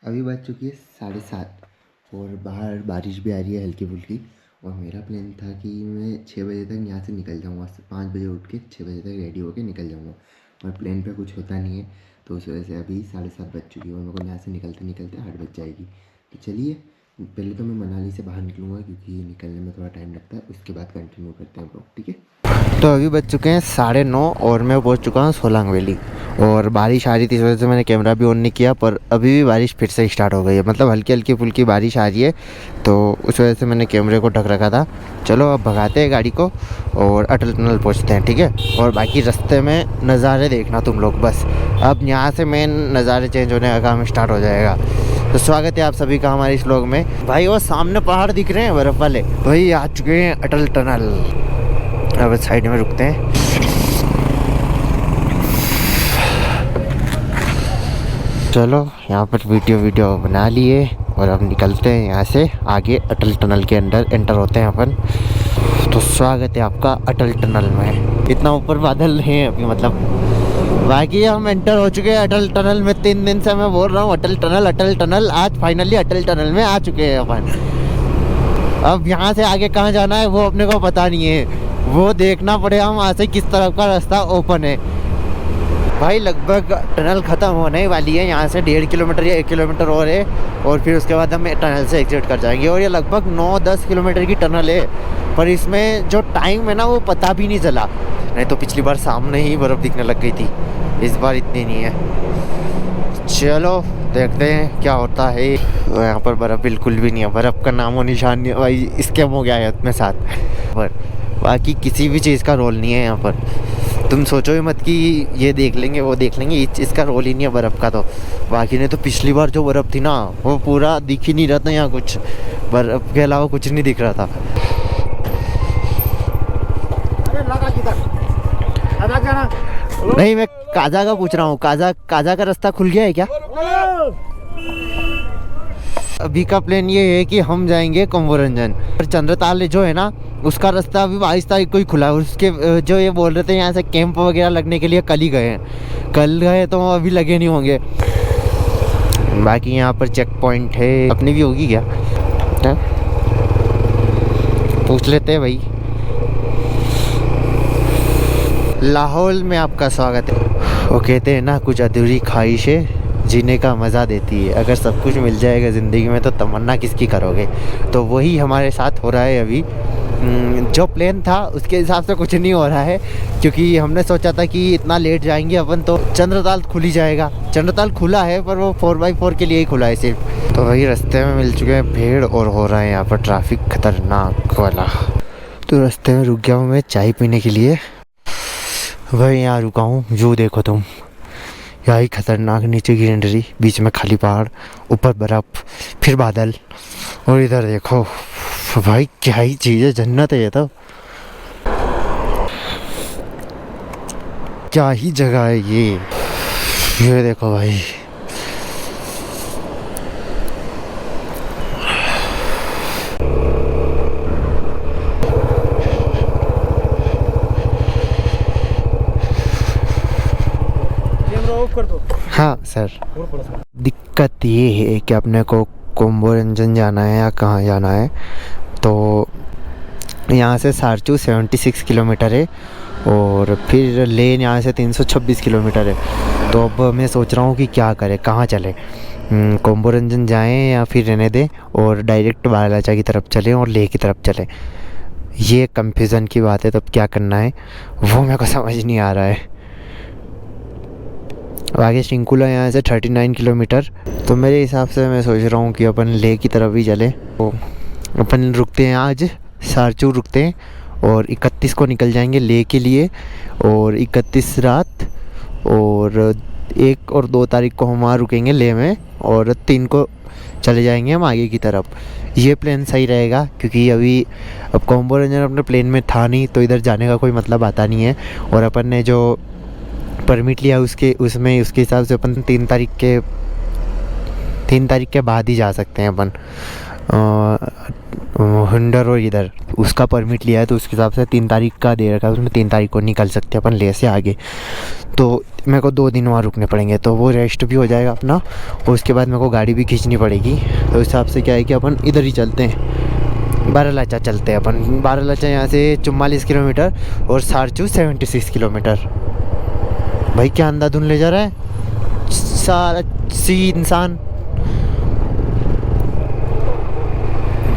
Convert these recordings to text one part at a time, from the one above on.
अभी बज चुकी है 7:30 और बाहर बारिश भी आ रही है हल्की फुल्की। और मेरा प्लान था कि मैं 6 बजे तक यहाँ से निकल जाऊँगा, 5 बजे उठ के 6 बजे तक रेडी होके निकल जाऊँगा, और प्लान पे कुछ होता नहीं है। तो उस वजह से अभी 7:30 बज चुकी है और मेरे को यहाँ से निकलते निकलते 8 बज जाएगी। तो चलिए, पहले तो मैं मनाली से बाहर निकलूँगा क्योंकि निकलने में थोड़ा टाइम लगता है, उसके बाद कंटिन्यू करते हैं ब्लॉग, ठीक है। तो अभी बज चुके हैं 9:30 और मैं पहुंच चुका हूं सोलांग वैली। और बारिश आ रही थी, इस वजह से मैंने कैमरा भी ऑन नहीं किया, पर अभी भी बारिश फिर से स्टार्ट हो गई है। मतलब हल्की हल्की फुल्की बारिश आ रही है, तो उस वजह से मैंने कैमरे को ढक रखा था। चलो अब भगाते हैं गाड़ी को और अटल टनल पहुंचते हैं, ठीक है। और बाकी रास्ते में नज़ारे देखना तुम लोग बस। अब यहाँ से मेन नज़ारे चेंज होने का काम स्टार्ट हो जाएगा। तो स्वागत है आप सभी का हमारे इस व्लॉग में। भाई वो सामने पहाड़ दिख रहे हैं बर्फ़ वाले, वही आ चुके हैं अटल टनल। अब साइड में रुकते हैं। चलो यहाँ पर वीडियो बना लिए और अब निकलते हैं यहाँ से आगे। अटल टनल के अंदर एंटर होते हैं अपन। तो स्वागत है आपका अटल टनल में। इतना ऊपर बादल हैं अभी, मतलब बाकी हम एंटर हो चुके हैं अटल टनल में। 3 दिन से मैं बोल रहा हूँ अटल टनल। आज फाइनली अटल टनल में आ चुके हैं अपन। अब यहाँ से आगे कहाँ जाना है वो अपने को पता नहीं है, वो देखना पड़ेगा वहाँ से किस तरफ का रास्ता ओपन है। भाई लगभग टनल ख़त्म होने वाली है, यहाँ से 1.5 किलोमीटर या 1 किलोमीटर और है, और फिर उसके बाद हम टनल से एग्जिट कर जाएंगे। और ये लगभग 9-10 किलोमीटर की टनल है, पर इसमें जो टाइम है ना वो पता भी नहीं चला। नहीं तो पिछली बार सामने ही बर्फ़ दिखने लग गई थी, इस बार इतनी नहीं है। चलो देखते हैं क्या होता है। यहाँ पर बर्फ़ बिल्कुल भी नहीं है, बर्फ़ का नामो निशान नहीं। भाई स्कैम हो गया है अपने साथ, पर बाकी किसी भी चीज़ का रोल नहीं है यहाँ पर। तुम सोचो ही मत कि ये देख लेंगे वो देख लेंगे, इसका रोल ही नहीं है बर्फ़ का। तो बाकी नहीं तो पिछली बार जो बर्फ़ थी ना वो पूरा दिख ही नहीं रहा था, यहाँ कुछ बर्फ़ के अलावा कुछ नहीं दिख रहा था। नहीं, मैं काजा का पूछ रहा हूँ, काजा का रास्ता खुल गया है क्या? अभी का प्लान ये है कि हम जाएंगे कोम्बोरंजन। और चंद्रताल जो है ना उसका रास्ता अभी 22 तारीख को ही खुला है। उसके जो ये बोल रहे थे यहाँ से कैंप वगैरह लगने के लिए कल ही गए हैं, कल गए तो अभी लगे नहीं होंगे। बाकी यहाँ पर चेक पॉइंट है, अपनी भी होगी क्या है? पूछ लेते हैं भाई। लाहौल में आपका स्वागत है। वो कहते हैं ना कुछ अधूरी ख्वाहिशें जीने का मज़ा देती है। अगर सब कुछ मिल जाएगा ज़िंदगी में तो तमन्ना किसकी करोगे। तो वही हमारे साथ हो रहा है अभी। जो प्लान था उसके हिसाब से कुछ नहीं हो रहा है, क्योंकि हमने सोचा था कि इतना लेट जाएंगे अपन तो चंद्रताल खुल ही जाएगा। चंद्रताल खुला है पर वो 4x4 के लिए ही खुला है सिर्फ। तो वही रास्ते में मिल चुके हैं भीड़ और हो रहा है यहाँ पर ट्रैफिक खतरनाक वाला। तो रास्ते में रुक गया हूँ मैं चाय पीने के लिए। वही यहाँ रुका हूँ, जो देखो तुम यहाँ ही खतरनाक, नीचे ग्रीनरी, बीच में खाली पहाड़, ऊपर बर्फ़, फिर बादल, और इधर देखो भाई क्या ही चीज़ है, जन्नत है ये तो। क्या ही जगह है ये देखो भाई। हाँ सर, दिक्कत ये है कि अपने को कोम्बोरंजन जाना है या कहाँ जाना है। तो यहाँ से सारचू 76 किलोमीटर है और फिर लेन यहाँ से 326 किलोमीटर है। तो अब मैं सोच रहा हूँ कि क्या करें, कहाँ चले, कोम्बोरंजन जाएं या फिर रहने दें और डायरेक्ट बालाचा की तरफ चलें और लेह की तरफ चलें। ये कंफ्यूज़न की बात है। तब क्या करना है वो मेरे को समझ नहीं आ रहा है। आगे शिंकुला यहाँ से 39 किलोमीटर। तो मेरे हिसाब से मैं सोच रहा हूँ कि अपन लेह की तरफ ही चले। तो अपन रुकते हैं, आज सारचू रुकते हैं और 31 को निकल जाएंगे लेह के लिए, और 31 रात, और 1 और 2 तारीख को हम वहाँ रुकेंगे लेह में, और 3 को चले जाएंगे हम आगे की तरफ। ये प्लान सही रहेगा क्योंकि अभी अब कोम्बोरंजन अपने प्लान में था नहीं, तो इधर जाने का कोई मतलब आता नहीं है। और अपन ने जो परमिट लिया उसके हिसाब से अपन 3 तारीख के बाद ही जा सकते हैं अपन। हुंडर और इधर उसका परमिट लिया है तो उसके हिसाब से 3 तारीख का दे रखा है, उसमें 3 तारीख को निकल सकते हैं अपन लेह से आगे। तो मेरे को 2 दिन वहाँ रुकने पड़ेंगे, तो वो रेस्ट भी हो जाएगा अपना, और उसके बाद मेरे को गाड़ी भी खींचनी पड़ेगी। तो इस हिसाब से क्या है कि अपन इधर ही चलते हैं, बारालाचा चलते हैं अपन। बारालाचा यहाँ से 44 किलोमीटर और सारचू 76 किलोमीटर। भाई क्या अंधाधुन ले जा रहा है सारा सी इंसान।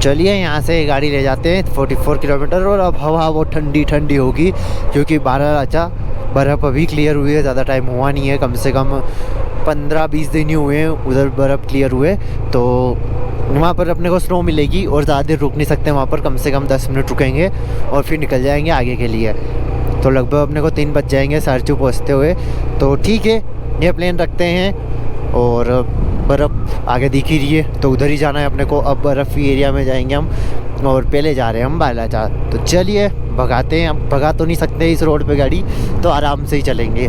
चलिए यहाँ से गाड़ी ले जाते हैं 44 किलोमीटर, और अब हवा वो ठंडी ठंडी होगी, क्योंकि बारालाचा बर्फ़ अभी क्लियर हुई है, ज़्यादा टाइम हुआ नहीं है, कम से कम 15-20 दिन ही हुए हैं उधर बर्फ़ क्लियर हुए। तो वहाँ पर अपने को स्नो मिलेगी, और ज़्यादा देर रुक नहीं सकते वहाँ पर, कम से कम 10 मिनट रुकेंगे और फिर निकल जाएंगे आगे के लिए। तो लगभग अपने को 3 बज जाएंगे सारचू पहुँचते हुए। तो ठीक है, ये प्लान रखते हैं, और बर्फ़ आगे दिख ही रही है तो उधर ही जाना है अपने को। अब बर्फ़ी एरिया में जाएंगे हम, और पहले जा रहे हैं हम बारालाचा। तो चलिए भगाते हैं, अब भगा तो नहीं सकते इस रोड पे गाड़ी, तो आराम से ही चलेंगे।